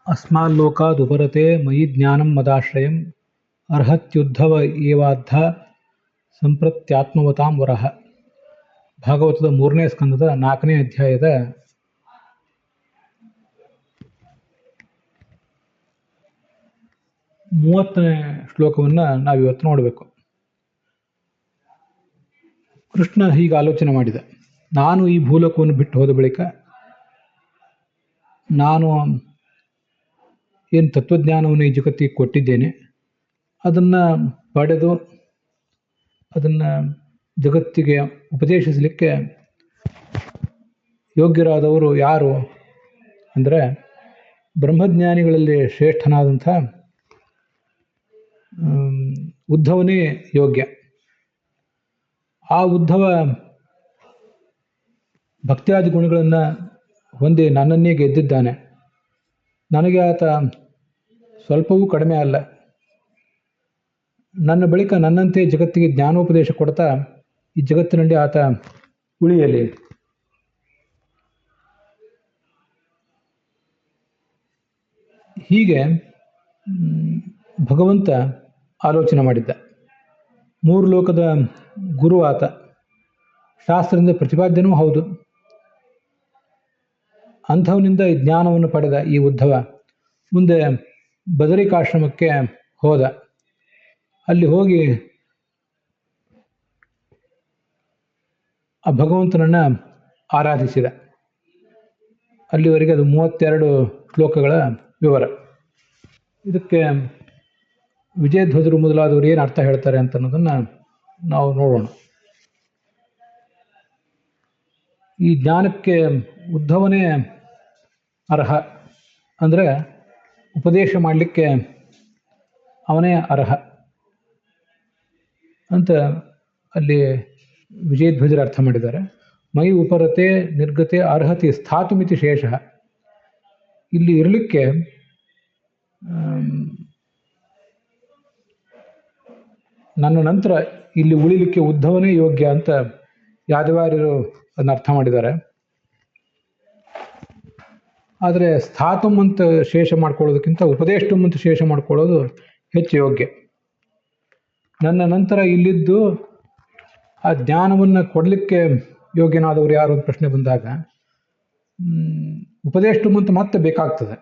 ಅಸ್ಮಾಲ್ಲೋಕಾದುಪರತೆ ಮಯಿ ಜ್ಞಾನಂ ಮದಾಶ್ರಯಂ ಅರ್ಹತ್ಯುದ್ಧವ ಏವಾದ್ಧ ಸಂಪ್ರತ್ಯಾತ್ಮವತಾಂ ವರಹ. ಭಾಗವತದ 3ನೇ ಸ್ಕಂದದ 4ನೇ ಅಧ್ಯಾಯದ 30ನೇ ಶ್ಲೋಕವನ್ನು ನಾವಿವತ್ತು ನೋಡಬೇಕು. ಕೃಷ್ಣ ಹೀಗೆ ಆಲೋಚನೆ ಮಾಡಿದ. ನಾನು ಈ ಭೂಲೋಕವನ್ನು ಬಿಟ್ಟು ಹೋದ ಬಳಿಕ ನಾನು ಏನು ತತ್ವಜ್ಞಾನವನ್ನು ಈ ಜಗತ್ತಿಗೆ ಕೊಟ್ಟಿದ್ದೇನೆ, ಅದನ್ನು ಪಡೆದು ಅದನ್ನು ಜಗತ್ತಿಗೆ ಉಪದೇಶಿಸಲಿಕ್ಕೆ ಯೋಗ್ಯರಾದವರು ಯಾರು ಅಂದರೆ ಬ್ರಹ್ಮಜ್ಞಾನಿಗಳಲ್ಲಿ ಶ್ರೇಷ್ಠನಾದಂಥ ಉದ್ಧವನೇ ಯೋಗ್ಯ. ಆ ಉದ್ಧವ ಭಕ್ತಿಯಾದಿ ಗುಣಗಳನ್ನು ಹೊಂದಿ ನನ್ನನ್ನೇ ಗೆದ್ದಿದ್ದಾನೆ. ನನಗೆ ಆತ ಸ್ವಲ್ಪವೂ ಕಡಿಮೆ ಅಲ್ಲ. ನನ್ನ ಬಳಿಕ ನನ್ನಂತೆ ಜಗತ್ತಿಗೆ ಜ್ಞಾನೋಪದೇಶ ಕೊಡ್ತಾ ಈ ಜಗತ್ತಿನಲ್ಲಿ ಆತ ಉಳಿಯಲಿ. ಹೀಗೆ ಭಗವಂತ ಆಲೋಚನೆ ಮಾಡಿದ್ದ. 3 ಲೋಕದ ಗುರು ಆತ, ಶಾಸ್ತ್ರದಿಂದ ಪ್ರತಿಪಾದ್ಯನೂ ಹೌದು. ಅಂಥವನಿಂದ ಈ ಜ್ಞಾನವನ್ನು ಪಡೆದ ಈ ಉದ್ಧವ ಮುಂದೆ ಬದರಿಕಾಶ್ರಮಕ್ಕೆ ಹೋದ. ಅಲ್ಲಿ ಹೋಗಿ ಆ ಭಗವಂತನನ್ನು ಆರಾಧಿಸಿದ. ಅಲ್ಲಿವರೆಗೆ ಅದು 32 ಶ್ಲೋಕಗಳ ವಿವರ. ಇದಕ್ಕೆ ವಿಜಯಧ್ವಜರು ಮೊದಲಾದವರು ಏನು ಅರ್ಥ ಹೇಳ್ತಾರೆ ಅಂತ ಅನ್ನೋದನ್ನು ನಾವು ನೋಡೋಣ. ಈ ಜ್ಞಾನಕ್ಕೆ ಉದ್ಧವನೇ ಅರ್ಹ, ಅಂದರೆ ಉಪದೇಶ ಮಾಡಲಿಕ್ಕೆ ಅವನೇ ಅರ್ಹ ಅಂತ ಅಲ್ಲಿ ವಿಜಯಧ್ವಜರು ಅರ್ಥ ಮಾಡಿದ್ದಾರೆ. ಮೈ ಉಪರತೆ ನಿರ್ಗತೆ ಅರ್ಹತೆ ಸ್ಥಾತುಮಿತಿ ಶೇಷ. ಇಲ್ಲಿ ಇರಲಿಕ್ಕೆ ನನ್ನ ನಂತರ ಇಲ್ಲಿ ಉಳಿಲಿಕ್ಕೆ ಉದ್ಧವನೇ ಯೋಗ್ಯ ಅಂತ ಯಾದವಾರ್ಯರು ಅದನ್ನ ಅರ್ಥ ಮಾಡಿದ್ದಾರೆ. ಆದರೆ ಸ್ಥಾತುಮ್ ಅಂತ ಶೇಷ ಮಾಡ್ಕೊಳ್ಳೋದಕ್ಕಿಂತ ಉಪದೇಷ್ಟುಮ್ ಅಂತ ಶೇಷ ಮಾಡ್ಕೊಳ್ಳೋದು ಹೆಚ್ಚು ಯೋಗ್ಯ. ನನ್ನ ನಂತರ ಇಲ್ಲಿದ್ದು ಆ ಜ್ಞಾನವನ್ನು ಕೊಡಲಿಕ್ಕೆ ಯೋಗ್ಯನಾದವರು ಯಾರು ಅಂತ ಪ್ರಶ್ನೆ ಬಂದಾಗ ಉಪದೇಷ್ಟುಮ್ ಅಂತ ಮತ್ತೆ ಬೇಕಾಗ್ತದೆ.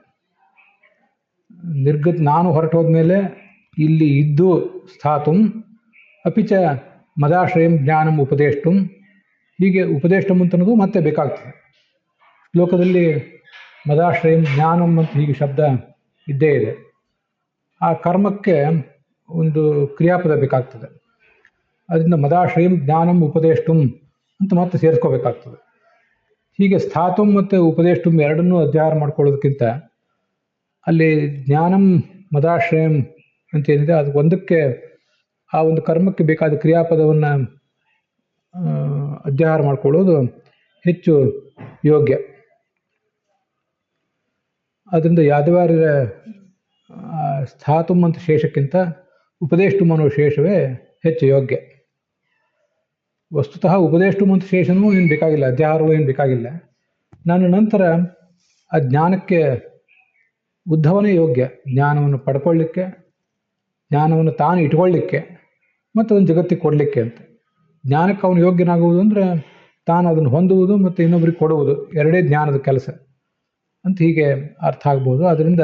ನಾನು ಹೊರಟು ಹೋದ್ಮೇಲೆ ಇಲ್ಲಿ ಇದ್ದು ಸ್ಥಾತುಂ ಅಪಿಚ ಮದಾಶ್ರಯಂ ಜ್ಞಾನಂ ಉಪದೇಷ್ಟುಂ, ಹೀಗೆ ಉಪದೇಷ್ಟುಮ್ ಅಂತ ಅನ್ನೋದು ಮತ್ತೆ ಬೇಕಾಗ್ತದೆ. ಶ್ಲೋಕದಲ್ಲಿ ಮದಾಶ್ರಯಂ ಜ್ಞಾನಂ ಅಂತ ಹೀಗೆ ಶಬ್ದ ಇದ್ದೇ ಇದೆ. ಆ ಕರ್ಮಕ್ಕೆ ಒಂದು ಕ್ರಿಯಾಪದ ಬೇಕಾಗ್ತದೆ. ಅದರಿಂದ ಮದಾಶ್ರಯಂ ಜ್ಞಾನಂ ಉಪದೇಷ್ಟುಂ ಅಂತ ಮತ್ತೆ ಸೇರಿಸ್ಕೋಬೇಕಾಗ್ತದೆ. ಹೀಗೆ ಸ್ಥಾತುಂ ಮತ್ತು ಉಪದೇಷ್ಟುಂ ಎರಡನ್ನೂ ಅಧ್ಯಾಹಾರ ಮಾಡ್ಕೊಳ್ಳೋದಕ್ಕಿಂತ ಅಲ್ಲಿ ಜ್ಞಾನಂ ಮದಾಶ್ರಯಂ ಅಂತೇನಿದೆ ಅದು ಒಂದಕ್ಕೆ ಆ ಒಂದು ಕರ್ಮಕ್ಕೆ ಬೇಕಾದ ಕ್ರಿಯಾಪದವನ್ನು ಅಧ್ಯಾಹಾರ ಮಾಡಿಕೊಳ್ಳೋದು ಹೆಚ್ಚು ಯೋಗ್ಯ. ಅದರಿಂದ ಯಾದವಾರ್ಯರ ಸ್ಥಾತುಮ್ ಅಂತ ಶೇಷಕ್ಕಿಂತ ಉಪದೇಷ್ಟುಮ್ ಅನ್ನೋ ಶೇಷವೇ ಹೆಚ್ಚು ಯೋಗ್ಯ. ವಸ್ತುತಃ ಉಪದೇಷ್ಟುಮ್ ಅಂತ ಶೇಷನೂ ಏನು ಬೇಕಾಗಿಲ್ಲ, ಅಧ್ಯಾಹಾರವೂ ಏನು ಬೇಕಾಗಿಲ್ಲ. ನನ್ನ ನಂತರ ಆ ಜ್ಞಾನಕ್ಕೆ ಉದ್ಧವನೇ ಯೋಗ್ಯ. ಜ್ಞಾನವನ್ನು ಪಡ್ಕೊಳ್ಳಿಕ್ಕೆ, ಜ್ಞಾನವನ್ನು ತಾನು ಇಟ್ಕೊಳ್ಳಿಕ್ಕೆ ಮತ್ತು ಅದನ್ನು ಜಗತ್ತಿಗೆ ಕೊಡಲಿಕ್ಕೆ ಅಂತ. ಜ್ಞಾನಕ್ಕೆ ಅವನು ಯೋಗ್ಯನಾಗುವುದು ಅಂದರೆ ತಾನು ಅದನ್ನು ಹೊಂದುವುದು ಮತ್ತು ಇನ್ನೊಬ್ಬರಿಗೆ ಕೊಡುವುದು, ಎರಡೇ ಜ್ಞಾನದ ಕೆಲಸ ಅಂತ ಹೀಗೆ ಅರ್ಥ ಆಗ್ಬೋದು. ಅದರಿಂದ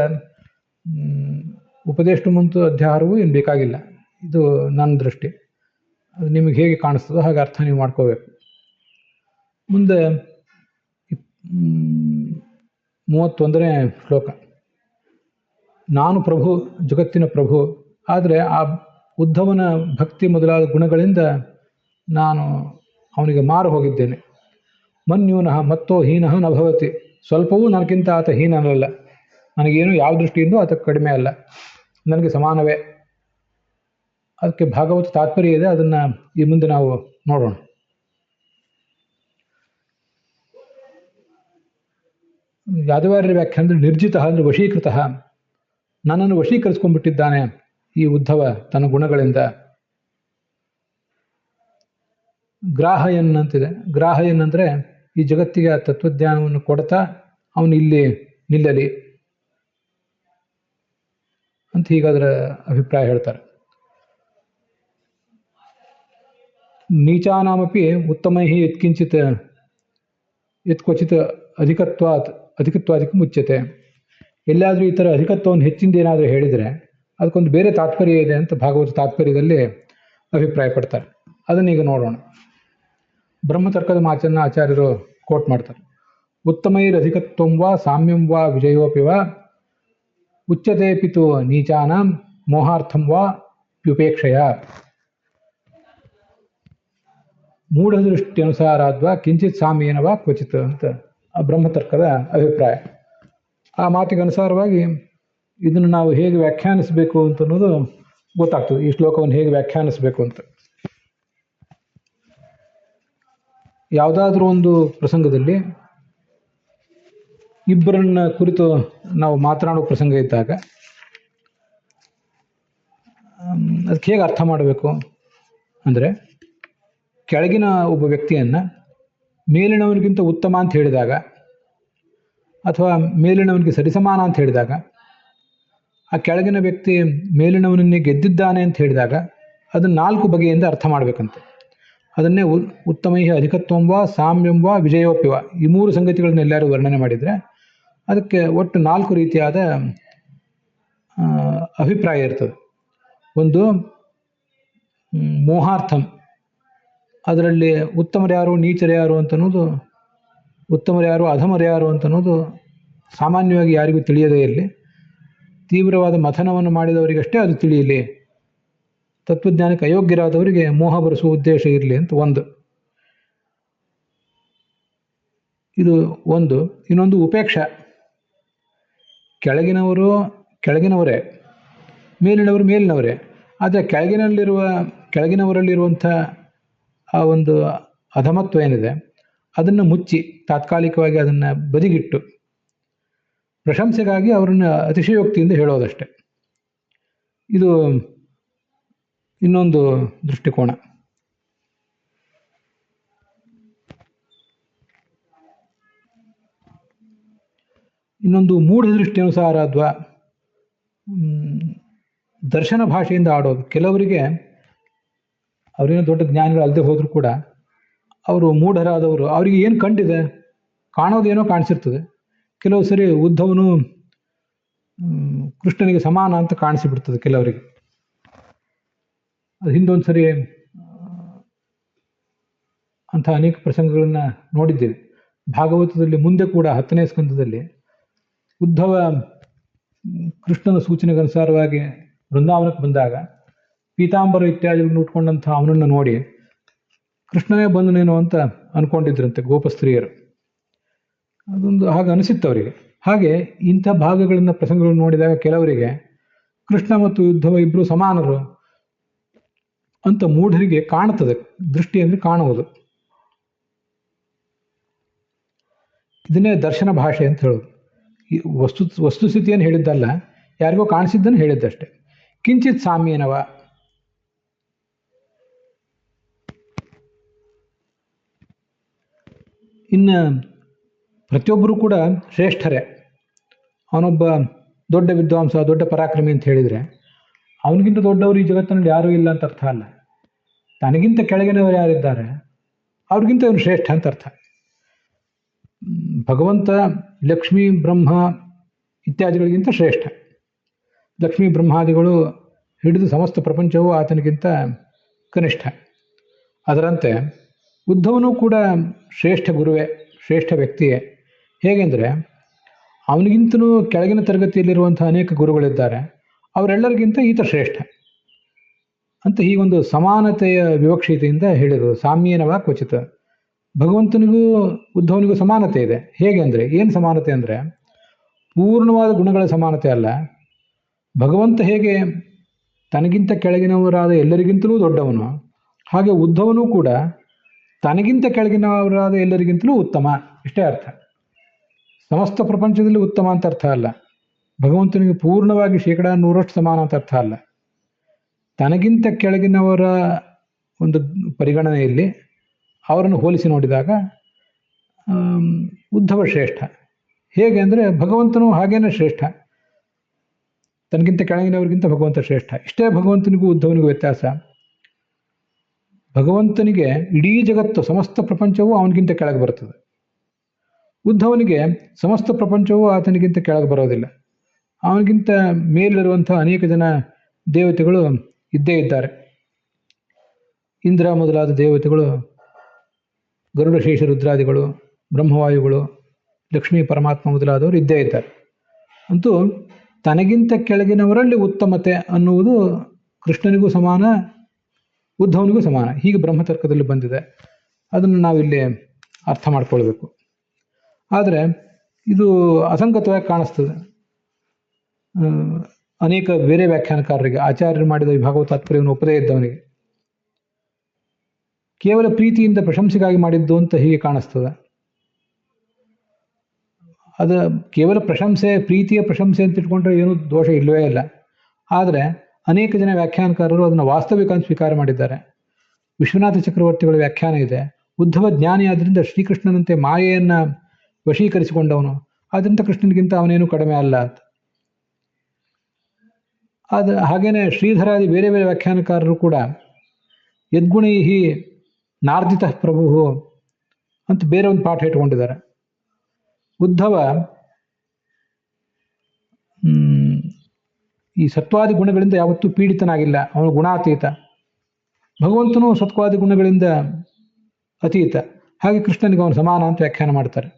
ಉಪದೇಷ್ಟುಮ್ ಮತ್ತು ಅಧ್ಯಾಹಾರವೂ ಏನು ಬೇಕಾಗಿಲ್ಲ. ಇದು ನನ್ನ ದೃಷ್ಟಿ. ಅದು ನಿಮಗೆ ಹೇಗೆ ಕಾಣಿಸ್ತದೋ ಹಾಗೆ ಅರ್ಥ ನೀವು ಮಾಡ್ಕೋಬೇಕು. ಮುಂದೆ 31ನೇ ಶ್ಲೋಕ. ನಾನು ಪ್ರಭು, ಜಗತ್ತಿನ ಪ್ರಭು, ಆದರೆ ಆ ಉದ್ಧವನ ಭಕ್ತಿ ಮೊದಲಾದ ಗುಣಗಳಿಂದ ನಾನು ಅವನಿಗೆ ಮಾರು ಹೋಗಿದ್ದೇನೆ. ಮನ್ಯೂನಃ ಮತ್ತೋ ಹೀನಃ ನ ಭವತಿ. ಸ್ವಲ್ಪವೂ ನನಗಿಂತ ಆತ ಹೀನನಲ್ಲ. ನನಗೇನು ಯಾವ ದೃಷ್ಟಿಯಿಂದೂ ಆತ ಕಡಿಮೆ ಅಲ್ಲ, ನನಗೆ ಸಮಾನವೇ. ಅದಕ್ಕೆ ಭಾಗವತ ತಾತ್ಪರ್ಯ ಇದೆ, ಅದನ್ನು ಈ ಮುಂದೆ ನಾವು ನೋಡೋಣ. ಯಾದವಾರ್ಯರ ವ್ಯಾಖ್ಯಾನ ಅಂದರೆ ನಿರ್ಜಿತ ಅಂದರೆ ವಶೀಕೃತ. ನನ್ನನ್ನು ವಶೀಕರಿಸ್ಕೊಂಡ್ಬಿಟ್ಟಿದ್ದಾನೆ ಈ ಉದ್ಧವ ತನ್ನ ಗುಣಗಳಿಂದ. ಗ್ರಾಹಯನ್ ಅಂತಿದೆ. ಗ್ರಾಹಯನ್ ಅಂದರೆ ಈ ಜಗತ್ತಿಗೆ ಆ ತತ್ವಜ್ಞಾನವನ್ನು ಕೊಡ್ತಾ ಅವನು ಇಲ್ಲಿ ನಿಲ್ಲಲಿ. ಅಂತ ಹೀಗಾದರ ಅಭಿಪ್ರಾಯ ಹೇಳ್ತಾರೆ. ನೀಚಾನಾಮಪಿ ಉತ್ತಮೈ ಯತ್ಕಿಂಚಿತ್ ಯತ್ಕ್ವಚಿತ್ ಅಧಿಕತ್ವಾದಿಕಂ ಉಚ್ಯತೆ. ಎಲ್ಲಾದರೂ ಈ ಥರ ಅಧಿಕತ್ವವನ್ನು ಹೆಚ್ಚಿಂದ ಏನಾದರೂ ಹೇಳಿದರೆ ಅದಕ್ಕೊಂದು ಬೇರೆ ತಾತ್ಪರ್ಯ ಇದೆ ಅಂತ ಭಾಗವತ ತಾತ್ಪರ್ಯದಲ್ಲಿ ಅಭಿಪ್ರಾಯ ಪಡ್ತಾರೆ. ಅದನ್ನೀಗ ನೋಡೋಣ. ಬ್ರಹ್ಮತರ್ಕದ ಮಾತನ್ನು ಆಚಾರ್ಯರು ಕೋಟ್ ಮಾಡ್ತಾರೆ. ಉತ್ತಮೈರಧಿಕತ್ವಂ ವಾ ಸಾಮ್ಯಂ ವಾ ವಿಜಯೋಪಿ ವಾ ಉಚ್ಯತೆ ಪಿತು ನೀಚಾನಾಂ ಮೋಹಾರ್ಥಂ ವಾ ವ್ಯುಪೇಕ್ಷಯ ಮೂಢದೃಷ್ಟ್ಯನುಸಾರಾದ್ವಾ ಕಿಂಚಿತ್ ಸಾಮ್ಯೇನ ವಾ ಕ್ವಚಿತ್ ಅಂತ ಆ ಬ್ರಹ್ಮತರ್ಕದ ಅಭಿಪ್ರಾಯ. ಆ ಮಾತಿಗೆ ಅನುಸಾರವಾಗಿ ಇದನ್ನು ನಾವು ಹೇಗೆ ವ್ಯಾಖ್ಯಾನಿಸಬೇಕು ಅಂತ ಅನ್ನೋದು ಗೊತ್ತಾಗ್ತದೆ. ಈ ಶ್ಲೋಕವನ್ನು ಹೇಗೆ ವ್ಯಾಖ್ಯಾನಿಸಬೇಕು ಅಂತ. ಯಾವುದಾದ್ರೂ ಒಂದು ಪ್ರಸಂಗದಲ್ಲಿ ಇಬ್ಬರನ್ನ ಕುರಿತು ನಾವು ಮಾತನಾಡೋ ಪ್ರಸಂಗ ಇದ್ದಾಗ ಅದಕ್ಕೆ ಹೇಗೆ ಅರ್ಥ ಮಾಡಬೇಕು ಅಂದರೆ, ಕೆಳಗಿನ ಒಬ್ಬ ವ್ಯಕ್ತಿಯನ್ನು ಮೇಲಿನವನಿಗಿಂತ ಉತ್ತಮ ಅಂತ ಹೇಳಿದಾಗ ಅಥವಾ ಮೇಲಿನವನಿಗೆ ಸರಿಸಮಾನ ಅಂತ ಹೇಳಿದಾಗ, ಆ ಕೆಳಗಿನ ವ್ಯಕ್ತಿ ಮೇಲಿನವನನ್ನೇ ಗೆದ್ದಿದ್ದಾನೆ ಅಂತ ಹೇಳಿದಾಗ ಅದನ್ನು 4 ಬಗೆಯಿಂದ ಅರ್ಥ ಮಾಡಬೇಕಂತೆ. ಅದನ್ನೇ ಉತ್ತಮೈ ಅಧಿಕತ್ವಂ ವಾ ಸಾಮ್ಯಂ ವಾ ವಿಜಯೋಪಿ ವಾ ಈ 3 ಸಂಗತಿಗಳನ್ನ ಎಲ್ಲರೂ ವರ್ಣನೆ ಮಾಡಿದರೆ ಅದಕ್ಕೆ ಒಟ್ಟು 4 ರೀತಿಯಾದ ಅಭಿಪ್ರಾಯ ಇರ್ತದೆ. ಒಂದು ಮೋಹಾರ್ಥಂ, ಅದರಲ್ಲಿ ಉತ್ತಮರ್ಯಾರು ನೀಚರ್ಯಾರು ಅಂತನ್ನೋದು, ಉತ್ತಮರ್ಯಾರು ಅಧಮರ್ಯಾರು ಅಂತನ್ನೋದು ಸಾಮಾನ್ಯವಾಗಿ ಯಾರಿಗೂ ತಿಳಿಯದೇ ಇರಲಿ, ತೀವ್ರವಾದ ಮಥನವನ್ನು ಮಾಡಿದವರಿಗಷ್ಟೇ ಅದು ತಿಳಿಯಲಿ, ತತ್ವಜ್ಞಾನಕ್ಕೆ ಅಯೋಗ್ಯರಾದವರಿಗೆ ಮೋಹ ಬರೆಸುವ ಉದ್ದೇಶ ಇರಲಿ ಅಂತ ಒಂದು. ಇದು ಒಂದು. ಇನ್ನೊಂದು ಉಪೇಕ್ಷ, ಕೆಳಗಿನವರೇ, ಮೇಲಿನವರು ಮೇಲಿನವರೇ, ಆದರೆ ಕೆಳಗಿನವರಲ್ಲಿರುವಂಥ ಆ ಒಂದು ಅಧಮತ್ವ ಏನಿದೆ ಅದನ್ನು ಮುಚ್ಚಿ ತಾತ್ಕಾಲಿಕವಾಗಿ ಅದನ್ನು ಬದಿಗಿಟ್ಟು ಪ್ರಶಂಸೆಗಾಗಿ ಅವರನ್ನು ಅತಿಶಯೋಕ್ತಿಯಿಂದ ಹೇಳೋದಷ್ಟೆ. ಇದು ಇನ್ನೊಂದು ದೃಷ್ಟಿಕೋನ. ಇನ್ನೊಂದು ಮೂಢದೃಷ್ಟಿ ಅನುಸಾರ ಅಥವಾ ದರ್ಶನ ಭಾಷೆಯಿಂದ ಆಡೋದು. ಕೆಲವರಿಗೆ ಅವರೇನೋ ದೊಡ್ಡ ಜ್ಞಾನಿಗಳು ಅಲ್ಲದೆ ಹೋದರೂ ಕೂಡ ಅವರು ಮೂಢರಾದವರು, ಅವರಿಗೆ ಏನು ಕಂಡಿದೆ, ಕಾಣೋದೇನೋ ಕಾಣಿಸಿರ್ತದೆ. ಕೆಲವು ಸರಿ ಉದ್ಧವನು ಕೃಷ್ಣನಿಗೆ ಸಮಾನ ಅಂತ ಕಾಣಿಸಿಬಿಡ್ತದೆ ಕೆಲವರಿಗೆ. ಅದು ಹಿಂದೊಂದು ಸರಿ ಅಂಥ ಅನೇಕ ಪ್ರಸಂಗಗಳನ್ನು ನೋಡಿದ್ದೇವೆ. ಭಾಗವತದಲ್ಲಿ ಮುಂದೆ ಕೂಡ 10ನೇ ಸ್ಕಂದದಲ್ಲಿ ಉದ್ಧವ ಕೃಷ್ಣನ ಸೂಚನೆಗನುಸಾರವಾಗಿ ವೃಂದಾವನಕ್ಕೆ ಬಂದಾಗ ಪೀತಾಂಬರ ಇತ್ಯಾದಿಗಳನ್ನು ಉಟ್ಕೊಂಡಂಥ ಅವನನ್ನು ನೋಡಿ ಕೃಷ್ಣನೇ ಬಂದನೇನೋ ಅಂತ ಅಂದ್ಕೊಂಡಿದ್ರಂತೆ ಗೋಪಸ್ತ್ರೀಯರು. ಅದೊಂದು ಹಾಗೆ ಅನಿಸಿತ್ತು ಅವರಿಗೆ. ಹಾಗೆ ಇಂಥ ಭಾಗಗಳನ್ನು ಪ್ರಸಂಗಗಳನ್ನು ನೋಡಿದಾಗ ಕೆಲವರಿಗೆ ಕೃಷ್ಣ ಮತ್ತು ಉದ್ಧವ ಇಬ್ಬರು ಸಮಾನರು ಅಂತ ಮೂಢರಿಗೆ ಕಾಣುತ್ತದೆ. ದೃಷ್ಟಿ ಅಂದರೆ ಕಾಣುವುದು. ಇದನ್ನೇ ದರ್ಶನ ಭಾಷೆ ಅಂತ ಹೇಳೋದು. ಈ ವಸ್ತುಸ್ಥಿತಿಯನ್ನು ಹೇಳಿದ್ದಲ್ಲ, ಯಾರಿಗೋ ಕಾಣಿಸಿದ್ದನ್ನು ಹೇಳಿದ್ದಷ್ಟೆ. ಕಿಂಚಿತ್ ಸಾಮ್ಯೇನವ, ಇನ್ನು ಪ್ರತಿಯೊಬ್ಬರೂ ಕೂಡ ಶ್ರೇಷ್ಠರೇ. ಅವನೊಬ್ಬ ದೊಡ್ಡ ವಿದ್ವಾಂಸ, ದೊಡ್ಡ ಪರಾಕ್ರಮಿ ಅಂತ ಹೇಳಿದರೆ ಅವನಿಗಿಂತ ದೊಡ್ಡವರು ಈ ಜಗತ್ತಿನಲ್ಲಿ ಯಾರೂ ಇಲ್ಲ ಅಂತ ಅರ್ಥ ಅಲ್ಲ. ತನಗಿಂತ ಕೆಳಗಿನವರು ಯಾರಿದ್ದಾರೆ ಅವ್ರಿಗಿಂತ ಇವನು ಶ್ರೇಷ್ಠ ಅಂತ ಅರ್ಥ. ಭಗವಂತ ಲಕ್ಷ್ಮೀ ಬ್ರಹ್ಮ ಇತ್ಯಾದಿಗಳಿಗಿಂತ ಶ್ರೇಷ್ಠ. ಲಕ್ಷ್ಮೀ ಬ್ರಹ್ಮಾದಿಗಳು ಹಿಡಿದು ಸಮಸ್ತ ಪ್ರಪಂಚವು ಆತನಿಗಿಂತ ಕನಿಷ್ಠ. ಅದರಂತೆ ಉದ್ಧವನು ಕೂಡ ಶ್ರೇಷ್ಠ ಗುರುವೇ, ಶ್ರೇಷ್ಠ ವ್ಯಕ್ತಿಯೇ. ಹೇಗೆಂದರೆ ಅವನಿಗಿಂತಲೂ ಕೆಳಗಿನ ತರಗತಿಯಲ್ಲಿರುವಂಥ ಅನೇಕ ಗುರುಗಳಿದ್ದಾರೆ, ಅವರೆಲ್ಲರಿಗಿಂತ ಈತ ಶ್ರೇಷ್ಠ ಅಂತ ಹೀಗೊಂದು ಸಮಾನತೆಯ ವಿವಕ್ಷತೆಯಿಂದ ಹೇಳಿರೋದು. ಸಾಮ್ಯೇನವ ಕ್ವಚಿತ. ಭಗವಂತನಿಗೂ ಉದ್ಧವನಿಗೂ ಸಮಾನತೆ ಇದೆ. ಹೇಗೆ ಅಂದರೆ, ಏನು ಸಮಾನತೆ ಅಂದರೆ ಪೂರ್ಣವಾದ ಗುಣಗಳ ಸಮಾನತೆ ಅಲ್ಲ. ಭಗವಂತ ಹೇಗೆ ತನಗಿಂತ ಕೆಳಗಿನವರಾದ ಎಲ್ಲರಿಗಿಂತಲೂ ದೊಡ್ಡವನು, ಹಾಗೆ ಉದ್ಧವನೂ ಕೂಡ ತನಗಿಂತ ಕೆಳಗಿನವರಾದ ಎಲ್ಲರಿಗಿಂತಲೂ ಉತ್ತಮ. ಇಷ್ಟೇ ಅರ್ಥ. ಸಮಸ್ತ ಪ್ರಪಂಚದಲ್ಲಿ ಉತ್ತಮ ಅಂತ ಅರ್ಥ ಅಲ್ಲ. ಭಗವಂತನಿಗೆ ಪೂರ್ಣವಾಗಿ 100% ಸಮಾನ ಅಂತ ಅರ್ಥ ಅಲ್ಲ. ತನಗಿಂತ ಕೆಳಗಿನವರ ಒಂದು ಪರಿಗಣನೆಯಲ್ಲಿ ಅವರನ್ನು ಹೋಲಿಸಿ ನೋಡಿದಾಗ ಉದ್ಧವ ಶ್ರೇಷ್ಠ. ಹೇಗೆ ಅಂದರೆ ಭಗವಂತನು ಹಾಗೇನೆ ಶ್ರೇಷ್ಠ. ತನಗಿಂತ ಕೆಳಗಿನವರಿಗಿಂತ ಭಗವಂತ ಶ್ರೇಷ್ಠ. ಇಷ್ಟೇ ಭಗವಂತನಿಗೂ ಉದ್ಧವನಿಗೂ ವ್ಯತ್ಯಾಸ. ಭಗವಂತನಿಗೆ ಇಡೀ ಜಗತ್ತು ಸಮಸ್ತ ಪ್ರಪಂಚವೂ ಅವನಿಗಿಂತ ಕೆಳಗೆ ಬರ್ತದೆ. ಉದ್ಧವನಿಗೆ ಸಮಸ್ತ ಪ್ರಪಂಚವೂ ಆತನಿಗಿಂತ ಕೆಳಗೆ ಬರೋದಿಲ್ಲ. ಅವನಿಗಿಂತ ಮೇಲಿರುವಂಥ ಅನೇಕ ಜನ ದೇವತೆಗಳು ಇದ್ದೇ ಇದ್ದಾರೆ. ಇಂದ್ರ ಮೊದಲಾದ ದೇವತೆಗಳು, ಗರುಡ ಶೇಷ ರುದ್ರಾದಿಗಳು, ಬ್ರಹ್ಮವಾಯುಗಳು, ಲಕ್ಷ್ಮೀ ಪರಮಾತ್ಮ ಮೊದಲಾದವರು ಇದ್ದೇ ಇದ್ದಾರೆ. ಅಂತೂ ತನಗಿಂತ ಕೆಳಗಿನವರಲ್ಲಿ ಉತ್ತಮತೆ ಅನ್ನುವುದು ಕೃಷ್ಣನಿಗೂ ಸಮಾನ, ಉದ್ಧವನಿಗೂ ಸಮಾನ. ಹೀಗೆ ಬ್ರಹ್ಮತರ್ಕದಲ್ಲಿ ಬಂದಿದೆ. ಅದನ್ನು ನಾವಿಲ್ಲಿ ಅರ್ಥ ಮಾಡ್ಕೊಳ್ಬೇಕು. ಆದರೆ ಇದು ಅಸಂಗತವಾಗಿ ಕಾಣಿಸ್ತದೆ ಅನೇಕ ಬೇರೆ ವ್ಯಾಖ್ಯಾನಕಾರರಿಗೆ. ಆಚಾರ್ಯರು ಮಾಡಿದ ಈ ಭಾಗವತ ತಾತ್ಪರ್ಯವನ್ನು ಒಪ್ಪದೇ ಇದ್ದವನಿಗೆ ಕೇವಲ ಪ್ರೀತಿಯಿಂದ ಪ್ರಶಂಸೆಗಾಗಿ ಮಾಡಿದ್ದು ಅಂತ ಹೀಗೆ ಕಾಣಿಸ್ತದೆ. ಅದು ಕೇವಲ ಪ್ರಶಂಸೆ, ಪ್ರೀತಿಯ ಪ್ರಶಂಸೆ ಅಂತ ಇಟ್ಕೊಂಡ್ರೆ ಏನೂ ದೋಷ ಇಲ್ಲವೇ ಇಲ್ಲ. ಆದರೆ ಅನೇಕ ಜನ ವ್ಯಾಖ್ಯಾನಕಾರರು ಅದನ್ನು ವಾಸ್ತವಿಕ ಅಂತ ಸ್ವೀಕಾರ ಮಾಡಿದ್ದಾರೆ. ವಿಶ್ವನಾಥ ಚಕ್ರವರ್ತಿಗಳ ವ್ಯಾಖ್ಯಾನ ಇದೆ, ಉದ್ಧವ ಜ್ಞಾನಿ ಆದ್ದರಿಂದ ಶ್ರೀಕೃಷ್ಣನಂತೆ ಮಾಯೆಯನ್ನು ವಶೀಕರಿಸಿಕೊಂಡವನು, ಆದ್ದರಿಂದ ಕೃಷ್ಣನಿಗಿಂತ ಅವನೇನು ಕಡಿಮೆ ಅಲ್ಲ ಅಂತ. ಹಾಗೇನೆ ಶ್ರೀಧರಾದಿ ಬೇರೆ ಬೇರೆ ವ್ಯಾಖ್ಯಾನಕಾರರು ಕೂಡ ಯದ್ಗುಣೈ ನಾರ್ದಿತ ಪ್ರಭು ಅಂತ ಬೇರೆ ಒಂದು ಪಾಠ ಇಟ್ಕೊಂಡಿದ್ದಾರೆ. ಉದ್ಧವ ಈ ಸತ್ವಾದಿ ಗುಣಗಳಿಂದ ಯಾವತ್ತೂ ಪೀಡಿತನಾಗಿಲ್ಲ, ಅವನು ಗುಣಾತೀತ. ಭಗವಂತನು ಸತ್ವಾದಿ ಗುಣಗಳಿಂದ ಅತೀತ, ಹಾಗೆ ಕೃಷ್ಣನಿಗೆ ಅವನು ಸಮಾನ ಅಂತ ವ್ಯಾಖ್ಯಾನ ಮಾಡ್ತಾರೆ.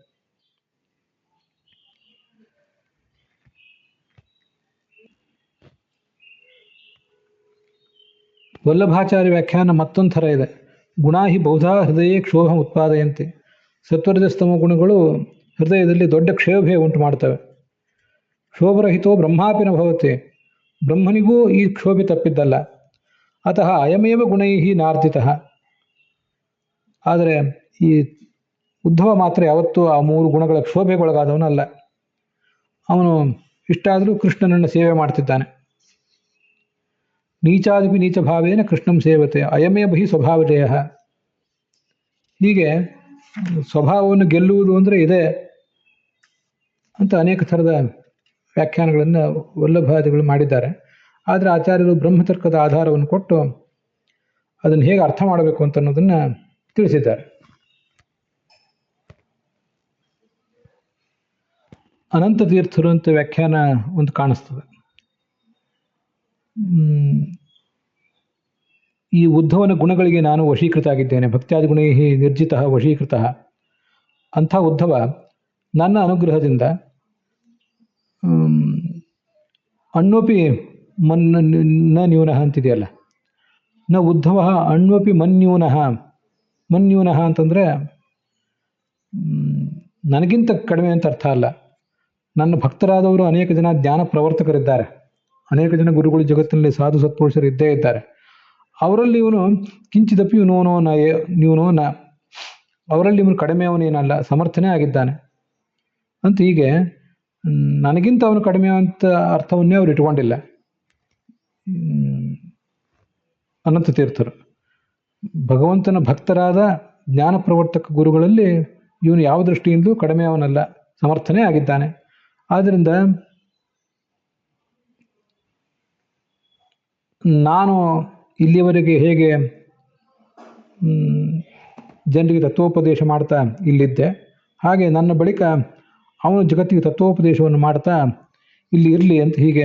ವಲ್ಲಭಾಚಾರ್ಯ ವ್ಯಾಖ್ಯಾನ ಮತ್ತೊಂದು ಥರ ಇದೆ. ಗುಣಾಹಿ ಬಹುಧಾ ಹೃದಯ ಕ್ಷೋಭ ಉತ್ಪಾದಯಂತೆ. ಸತ್ವರಜಸ್ತಮ ಗುಣಗಳು ಹೃದಯದಲ್ಲಿ ದೊಡ್ಡ ಕ್ಷೋಭೆ ಉಂಟು ಮಾಡ್ತವೆ. ಕ್ಷೋಭರಹಿತೋ ಬ್ರಹ್ಮಾಪಿನ ಭವತೆ. ಬ್ರಹ್ಮನಿಗೂ ಈ ಕ್ಷೋಭೆ ತಪ್ಪಿದ್ದಲ್ಲ. ಅತಃ ಅಯಮೇವ ಗುಣೈ ನಾರ್ದಿತಃ. ಆದರೆ ಈ ಉದ್ಧವ ಮಾತ್ರ ಯಾವತ್ತೂ ಆ ಮೂರು ಗುಣಗಳ ಕ್ಷೋಭೆಗೊಳಗಾದವನಲ್ಲ. ಅವನು ಇಷ್ಟಾದರೂ ಕೃಷ್ಣನನ್ನು ಸೇವೆ ಮಾಡ್ತಿದ್ದಾನೆ. ನೀಚಾದಿಪಿ ನೀಚ ಭಾವೇನ ಕೃಷ್ಣಂ ಸೇವತೆ ಅಯಮೇವ ಹಿ ಸ್ವಭಾವಜಯ. ಹೀಗೆ ಸ್ವಭಾವವನ್ನು ಗೆಲ್ಲುವುದು ಅಂದರೆ ಇದೆ ಅಂತ ಅನೇಕ ಥರದ ವ್ಯಾಖ್ಯಾನಗಳನ್ನು ವಲ್ಲಭಾದಿಗಳು ಮಾಡಿದ್ದಾರೆ. ಆದರೆ ಆಚಾರ್ಯರು ಬ್ರಹ್ಮತರ್ಕದ ಆಧಾರವನ್ನು ಕೊಟ್ಟು ಅದನ್ನು ಹೇಗೆ ಅರ್ಥ ಮಾಡಬೇಕು ಅಂತ ಅನ್ನೋದನ್ನು ತಿಳಿಸಿದ್ದಾರೆ. ಅನಂತ ತೀರ್ಥರು ಅಂತ ವ್ಯಾಖ್ಯಾನ ಒಂದು ಕಾಣಿಸ್ತದೆ. ಈ ಉದ್ಧವನ ಗುಣಗಳಿಗೆ ನಾನು ವಶೀಕೃತ ಆಗಿದ್ದೇನೆ, ಭಕ್ತ್ಯಾದಿ ಗುಣೈ ನಿರ್ಜಿತ ವಶೀಕೃತ. ಅಂಥ ಉದ್ಧವ ನನ್ನ ಅನುಗ್ರಹದಿಂದ ಅಣ್ವಪಿ ನ ನ್ಯೂನಃ ಅಂತಿದೆಯಲ್ಲ, ನ ಉದ್ಧವ ಅಣ್ವಪಿ ಮನ್ಯೂನಃ ಅಂತಂದರೆ ನನಗಿಂತ ಕಡಿಮೆ ಅಂತ ಅರ್ಥ ಅಲ್ಲ. ನನ್ನ ಭಕ್ತರಾದವರು ಅನೇಕ ಜನ ಜ್ಞಾನ ಪ್ರವರ್ತಕರಿದ್ದಾರೆ, ಅನೇಕ ಜನ ಗುರುಗಳು ಜಗತ್ತಿನಲ್ಲಿ ಸಾಧು ಸತ್ಪುರುಷರು ಇದ್ದೇ ಇದ್ದಾರೆ. ಅವರಲ್ಲಿ ಇವನು ಕಿಂಚಿದಪಿ ನ್ಯೂನೋ ನ, ಅವರಲ್ಲಿ ಇವನು ಕಡಿಮೆಯವನೇನಲ್ಲ, ಸಮರ್ಥನೇ ಆಗಿದ್ದಾನೆ ಅಂತ. ಹೀಗೆ ನನಗಿಂತ ಅವನು ಕಡಿಮೆ ಅಂತ ಅರ್ಥವನ್ನೇ ಅವರು ಇಟ್ಕೊಂಡಿಲ್ಲ ಅನಂತ ತೀರ್ಥರು. ಭಗವಂತನ ಭಕ್ತರಾದ ಜ್ಞಾನ ಪ್ರವರ್ತಕ ಗುರುಗಳಲ್ಲಿ ಇವನು ಯಾವ ದೃಷ್ಟಿಯಿಂದಲೂ ಕಡಿಮೆಯವನಲ್ಲ, ಸಮರ್ಥನೇ ಆಗಿದ್ದಾನೆ. ಆದ್ದರಿಂದ ನಾನು ಇಲ್ಲಿಯವರೆಗೆ ಹೇಗೆ ಜನರಿಗೆ ತತ್ವೋಪದೇಶ ಮಾಡ್ತಾ ಇಲ್ಲಿದ್ದೆ, ಹಾಗೆ ನನ್ನ ಬಳಿಕ ಅವನು ಜಗತ್ತಿಗೆ ತತ್ವೋಪದೇಶವನ್ನು ಮಾಡ್ತಾ ಇಲ್ಲಿ ಇರಲಿ ಅಂತ ಹೀಗೆ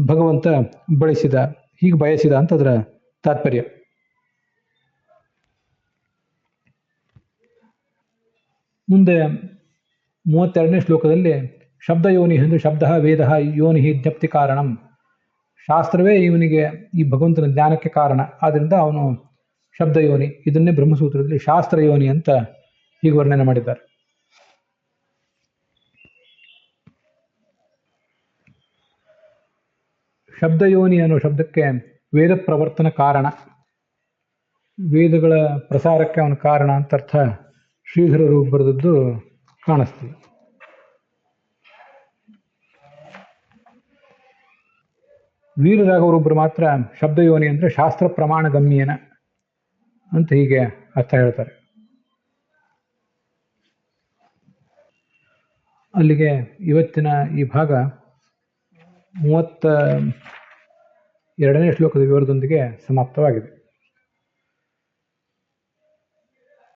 ಭಗವಂತ ಬಯಸಿದ ಅಂತ ಅದರ ತಾತ್ಪರ್ಯ. ಮುಂದೆ 32ನೇ ಶ್ಲೋಕದಲ್ಲಿ ಶಬ್ದಯೋನಿ ಎಂದು ಶಬ್ದ ವೇದ ಯೋನಿ ಜ್ಞಪ್ತಿ ಕಾರಣಂ. ಶಾಸ್ತ್ರವೇ ಇವನಿಗೆ ಈ ಭಗವಂತನ ಜ್ಞಾನಕ್ಕೆ ಕಾರಣ, ಆದ್ದರಿಂದ ಅವನು ಶಬ್ದಯೋನಿ. ಇದನ್ನೇ ಬ್ರಹ್ಮಸೂತ್ರದಲ್ಲಿ ಶಾಸ್ತ್ರಯೋನಿ ಅಂತ ಹೀಗೆ ವರ್ಣನೆ ಮಾಡಿದ್ದಾರೆ. ಶಬ್ದಯೋನಿ ಅನ್ನೋ ಶಬ್ದಕ್ಕೆ ವೇದ ಪ್ರವರ್ತನ ಕಾರಣ, ವೇದಗಳ ಪ್ರಸಾರಕ್ಕೆ ಅವನ ಕಾರಣ ಅಂತ ಅರ್ಥ ಶ್ರೀಧರರು ಬರೆದದ್ದು ಕಾಣಿಸ್ತದೆ. ವೀರರಾಘವರೊಬ್ಬರು ಮಾತ್ರ ಶಬ್ದಯೋನಿ ಅಂದರೆ ಶಾಸ್ತ್ರ ಪ್ರಮಾಣ ಗಮ್ಯನ ಅಂತ ಹೀಗೆ ಅರ್ಥ ಹೇಳ್ತಾರೆ. ಅಲ್ಲಿಗೆ ಇವತ್ತಿನ ಈ ಭಾಗ 32ನೇ ಶ್ಲೋಕದ ವಿವರದೊಂದಿಗೆ ಸಮಾಪ್ತವಾಗಿದೆ.